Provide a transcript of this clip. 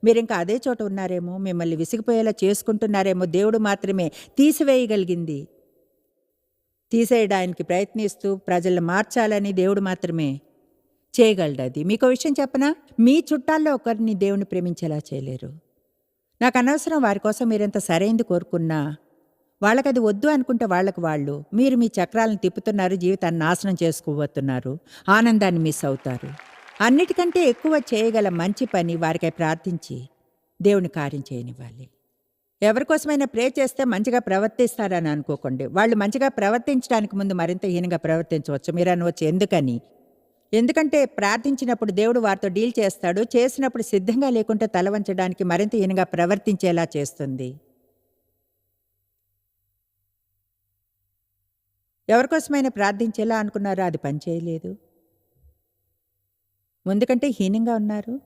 మీరింకా అదే చోట ఉన్నారేమో, మిమ్మల్ని విసిగిపోయేలా చేసుకుంటున్నారేమో. దేవుడు మాత్రమే తీసివేయగలిగింది. తీసేయడానికి ప్రయత్నిస్తూ ప్రజలను మార్చాలని దేవుడు మాత్రమే చేయగలడది. మీకో విషయం చెప్పనా? మీ చుట్టాల్లో ఒకరిని దేవుడిని ప్రేమించేలా చేయలేరు. నాకనవసరం వారి కోసం మీరెంత సరైంది కోరుకున్నా, వాళ్ళకది వద్దు అనుకుంటే వాళ్ళకి వాళ్ళు. మీరు మీ చక్రాలను తిప్పుతున్నారు, జీవితాన్ని నాశనం చేసుకోబోతున్నారు, ఆనందాన్ని మిస్ అవుతారు. అన్నిటికంటే ఎక్కువ చేయగల మంచి పని వారికై ప్రార్థించి దేవుని కార్యం చేయనివ్వాలి. ఎవరికోసమైనా ప్రే చేస్తే మంచిగా ప్రవర్తిస్తారని అనుకోకండి. వాళ్ళు మంచిగా ప్రవర్తించడానికి ముందు మరింత హీనంగా ప్రవర్తించవచ్చు. మీరనవచ్చు ఎందుకని? ఎందుకంటే ప్రార్థించినప్పుడు దేవుడు వారితో డీల్ చేస్తాడు. చేసినప్పుడు సిద్ధంగా లేకుంటే తల వంచడానికి మరింత హీనంగా ప్రవర్తించేలా చేస్తుంది. ఎవరికోసమైనా ప్రార్థించేలా అనుకున్నారో అది పనిచేయలేదు. ముందుకంటే హీనంగా ఉన్నారు.